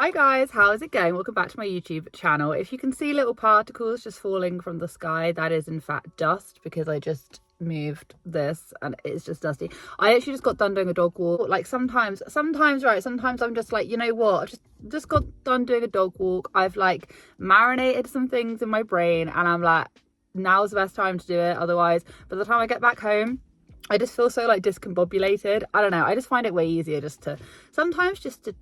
Hi guys, how is it going? Welcome back to my YouTube channel. If you can see little particles just falling from the sky, that is in fact dust because I just moved this and it's just dusty. I actually just got done doing a dog walk. Like sometimes I'm just like, you know what, I've just got done doing a dog walk. I've like marinated some things in my brain and I'm like, now's the best time to do it. Otherwise, by the time I get back home, I just feel so like discombobulated. I don't know. I just find it way easier just to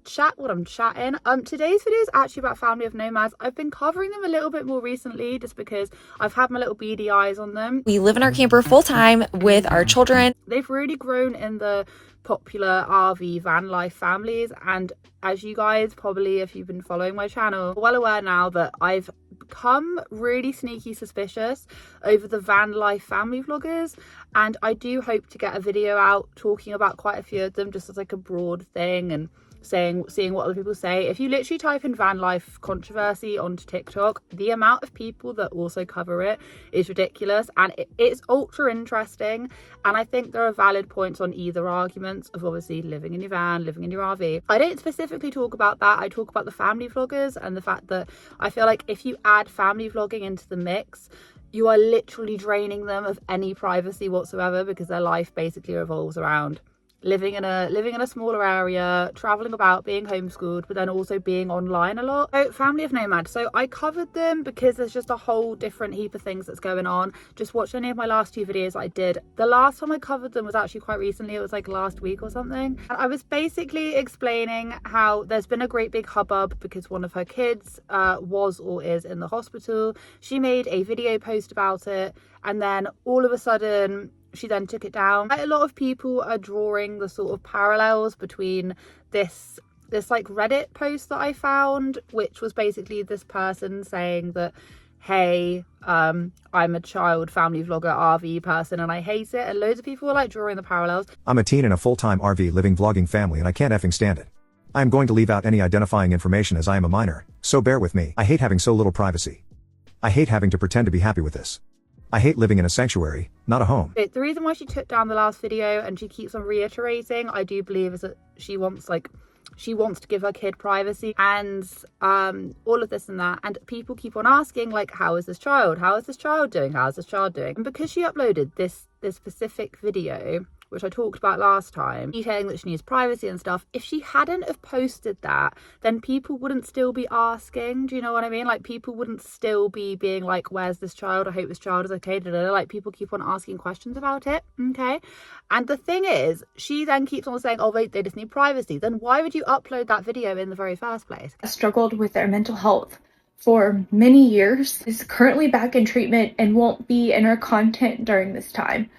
chat what I'm chatting. Today's video is actually about Family of Nomads. I've been covering them a little bit more recently just because I've had my little beady eyes on them. We live in our camper full time with our children. They've really grown in the popular RV van life families, and as you guys probably, if you've been following my channel, well aware now that I've become really sneaky suspicious over the van life family vloggers, and I do hope to get a video out talking about quite a few of them just as like a broad thing and seeing what other people say. If you literally type in van life controversy onto TikTok, the amount of people that also cover it is ridiculous, and it's ultra interesting, and I think there are valid points on either arguments of obviously living in your van, living in your RV. I don't specifically talk about that. I talk about the family vloggers and the fact that I feel like if you add family vlogging into the mix, you are literally draining them of any privacy whatsoever, because their life basically revolves around living in a smaller area, traveling about, being homeschooled, but then also being online a lot. So Family of Nomads, so I covered them because there's just a whole different heap of things that's going on. Just watch any of my last two videos I did. The last time I covered them was actually quite recently. It was like last week or something, and I was basically explaining how there's been a great big hubbub because one of her kids was or is in the hospital. She made a video post about it, and then all of a sudden she then took it down. A lot of people are drawing the sort of parallels between this like Reddit post that I found, which was basically this person saying that, hey, I'm a child family vlogger RV person and I hate it, and loads of people were like drawing the parallels. I'm a teen in a full-time RV living vlogging family and I can't effing stand it. I'm going to leave out any identifying information as I am a minor, so bear with me. I hate having so little privacy. I hate having to pretend to be happy with this. I hate living in a sanctuary, not a home. The reason why she took down the last video, and she keeps on reiterating, I do believe, is that she wants to give her kid privacy and all of this and that, and people keep on asking like, how is this child doing, and because she uploaded this specific video, which I talked about last time, detailing that she needs privacy and stuff, if she hadn't have posted that, then people wouldn't still be asking. Do you know what I mean? Like, people wouldn't still be being like, where's this child? I hope this child is okay. Like, people keep on asking questions about it. Okay. And the thing is, she then keeps on saying, oh wait, they just need privacy. Then why would you upload that video in the very first place? Struggled with their mental health for many years, is currently back in treatment and won't be in our content during this time.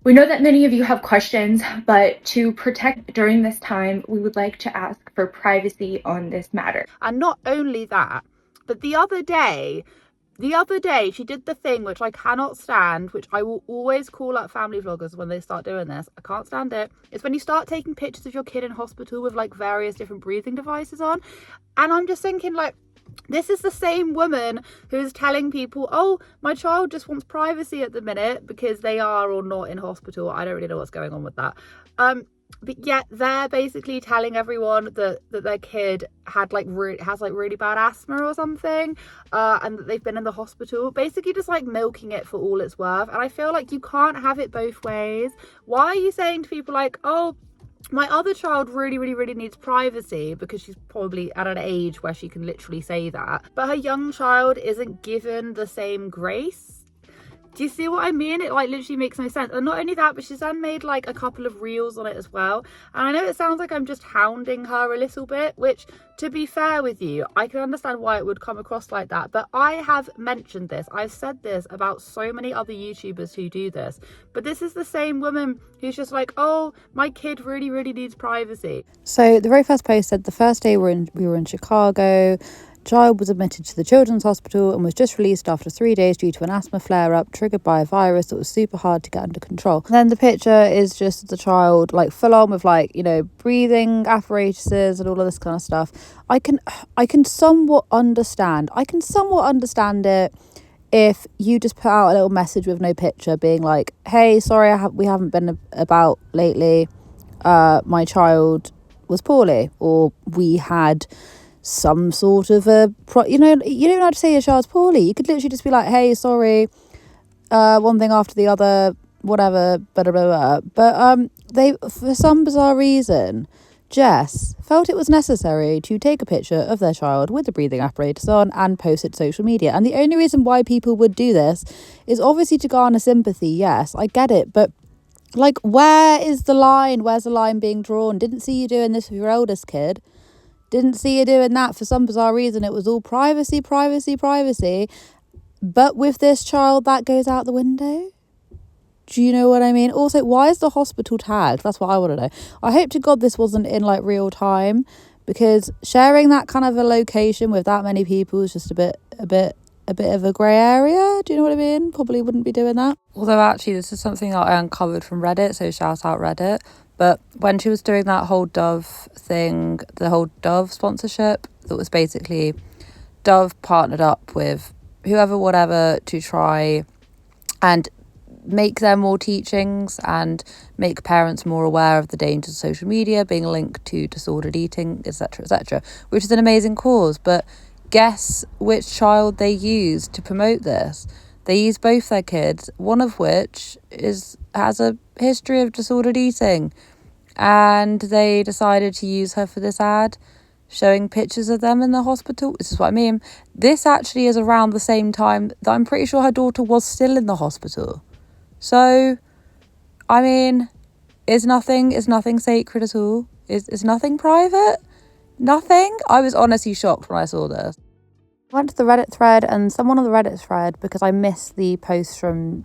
We know that many of you have questions, but to protect during this time, we would like to ask for privacy on this matter. And not only that, but the other day, she did the thing which I cannot stand, which I will always call out family vloggers when they start doing this. I can't stand it. It's when you start taking pictures of your kid in hospital with like various different breathing devices on. And I'm just thinking, like, this is the same woman who is telling people, oh, my child just wants privacy at the minute because they are or not in hospital. I don't really know what's going on with that. But yet they're basically telling everyone that their kid has really bad asthma or something, and that they've been in the hospital, basically just like milking it for all it's worth. And I feel like you can't have it both ways. Why are you saying to people like, oh, my other child really needs privacy, because she's probably at an age where she can literally say that, but her young child isn't given the same grace? Do you see what I mean? It like literally makes no sense. And not only that, but she's then made like a couple of reels on it as well. And I know it sounds like I'm just hounding her a little bit, which, to be fair with you, I can understand why it would come across like that. But I have mentioned this. I've said this about so many other YouTubers who do this. But this is the same woman who's just like, oh, my kid really needs privacy. So the very first post said the first day we were in Chicago. Child was admitted to the children's hospital and was just released after 3 days due to an asthma flare-up triggered by a virus that was super hard to get under control. And then the picture is just the child like full on with like, you know, breathing apparatuses and all of this kind of stuff. I can somewhat understand it if you just put out a little message with no picture being like, hey, sorry, we haven't been about lately. My child was poorly, or we had some sort of you don't have to say your child's poorly. You could literally just be like, hey, sorry, one thing after the other, whatever, blah, blah, blah. But they, for some bizarre reason, Jess felt it was necessary to take a picture of their child with the breathing apparatus on and post it to social media. And the only reason why people would do this is obviously to garner sympathy. Yes, I get it, but like, where is the line? Where's the line being drawn? Didn't see you doing this with your eldest kid. Didn't see you doing that. For some bizarre reason, it was all privacy, privacy, privacy. But with this child, that goes out the window. Do you know what I mean? Also, why is the hospital tagged? That's what I want to know. I hope to God this wasn't in like real time, because sharing that kind of a location with that many people is just a bit of a grey area. Do you know what I mean? Probably wouldn't be doing that. Although actually this is something that I uncovered from Reddit, so shout out Reddit. But when she was doing that whole Dove thing, the whole Dove sponsorship, that was basically Dove partnered up with whoever, whatever, to try and make there more teachings and make parents more aware of the dangers of social media being linked to disordered eating, etc., which is an amazing cause. But guess which child they used to promote this? They used both their kids, one of which has a history of disordered eating, and they decided to use her for this ad, showing pictures of them in the hospital. This is what I mean. This actually is around the same time that I'm pretty sure her daughter was still in the hospital. So, I mean, is nothing sacred at all? Is nothing private? Nothing? I was honestly shocked when I saw this. I went to the Reddit thread, and someone on the Reddit thread, because I missed the post from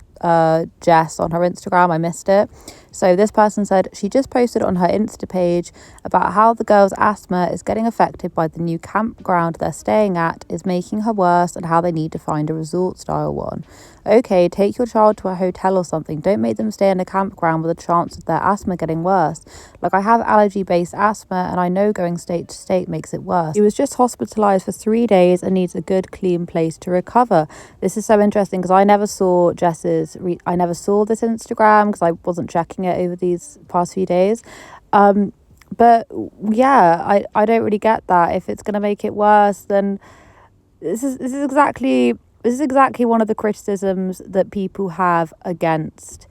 Jess on her Instagram, I missed it. So this person said she just posted on her Insta page about how the girl's asthma is getting affected by the new campground they're staying at is making her worse, and how they need to find a resort style one. Okay, take your child to a hotel or something. Don't make them stay in a campground with a chance of their asthma getting worse. Like, I have allergy-based asthma, and I know going state to state makes it worse. He was just hospitalised for 3 days and needs a good, clean place to recover. This is so interesting because I never saw I never saw this Instagram because I wasn't checking it over these past few days. But yeah, I don't really get that. If it's going to make it worse, then this is exactly one of the criticisms that people have against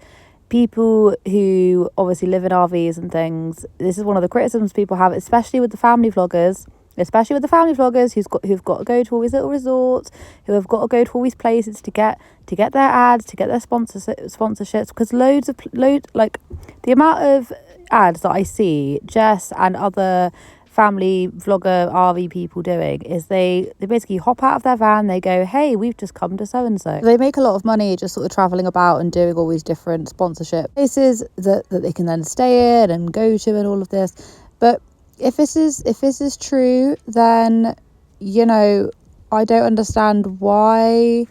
people who obviously live in RVs and things. This is one of the criticisms people have, especially with the family vloggers. Who've got to go to all these little resorts, who have got to go to all these places to get their ads, to get their sponsorships. Because like the amount of ads that I see Jess and other family vlogger RV people doing is they basically hop out of their van, they go, hey, we've just come to so and so. They make a lot of money just sort of traveling about and doing all these different sponsorship places that they can then stay in and go to and all of this. But if this is true, then, you know, I don't understand why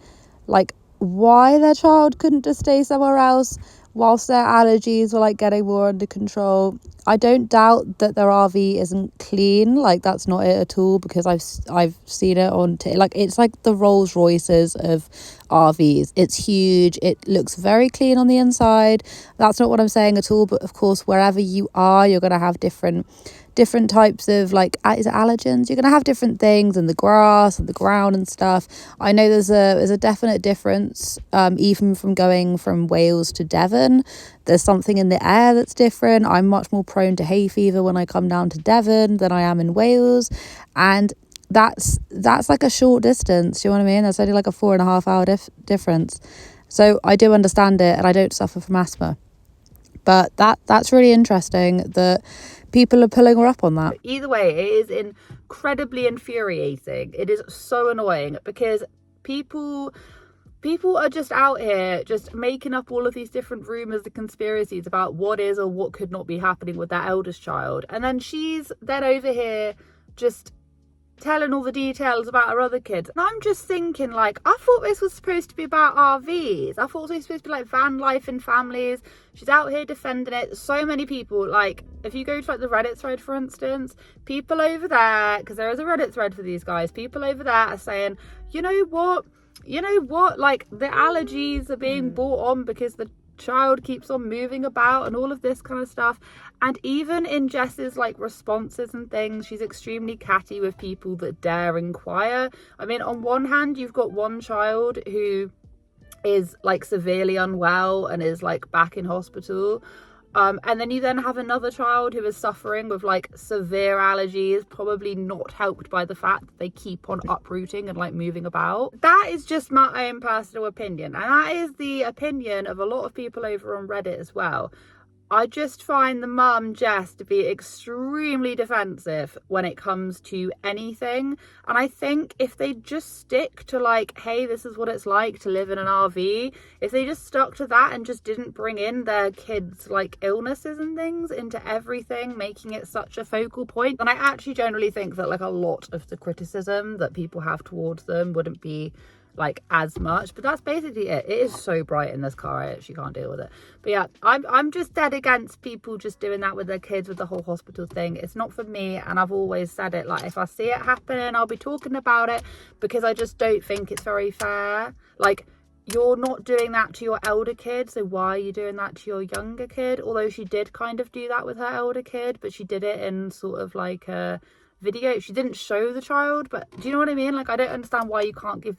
their child couldn't just stay somewhere else whilst their allergies were like getting more under control. I don't doubt that their RV isn't clean, like that's not it at all, because I've seen it on it's like the Rolls Royces of RVs. It's huge, it looks very clean on the inside. That's not what I'm saying at all, but of course wherever you are, you're going to have different types of is it allergens? You're going to have different things in the grass and the ground and stuff. I know there's a definite difference, even from going from Wales to Devon. There's something in the air that's different. I'm much more prone to hay fever when I come down to Devon than I am in Wales, and that's like a short distance. Do you know what I mean? That's only like a 4.5 hour difference. So I do understand it, and I don't suffer from asthma. But that's really interesting that people are pulling her up on that. Either way, it is incredibly infuriating. It is so annoying because people are just out here just making up all of these different rumours and conspiracies about what is or what could not be happening with their eldest child. And then she's then over here just telling all the details about her other kids. And I'm just thinking, I thought this was supposed to be about RVs. I thought it was supposed to be like van life and families. She's out here defending it. So many people, if you go to the Reddit thread, for instance, people over there, because there is a Reddit thread for these guys, people over there are saying, you know what, the allergies are being brought on because the child keeps on moving about and all of this kind of stuff. And even in Jess's like responses and things, she's extremely catty with people that dare inquire. I mean, on one hand, you've got one child who is like severely unwell and is like back in hospital. And then you then have another child who is suffering with like severe allergies, probably not helped by the fact that they keep on uprooting and like moving about. That is just my own personal opinion, and that is the opinion of a lot of people over on Reddit as well. I just find the mum, Jess, to be extremely defensive when it comes to anything. And I think if they just stick to like, hey, this is what it's like to live in an RV, if they just stuck to that and just didn't bring in their kids' like illnesses and things into everything, making it such a focal point, then I actually generally think that like a lot of the criticism that people have towards them wouldn't be like as much. But that's basically it. It is so bright in this car, I actually can't deal with it. But yeah, I'm just dead against people just doing that with their kids, with the whole hospital thing. It's not for me, and I've always said it, like if I see it happening, I'll be talking about it, because I just don't think it's very fair. Like, you're not doing that to your elder kid, so why are you doing that to your younger kid? Although she did kind of do that with her elder kid, but she did it in sort of like a video. She didn't show the child, but do you know what I mean? Like, I don't understand why you can't give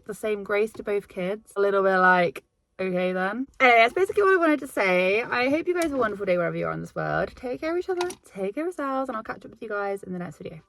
the same grace to both kids. A little bit like, okay then. Anyway, that's basically what I wanted to say. I hope you guys have a wonderful day wherever you are in this world. Take care of each other, take care of yourselves, and I'll catch up with you guys in the next video.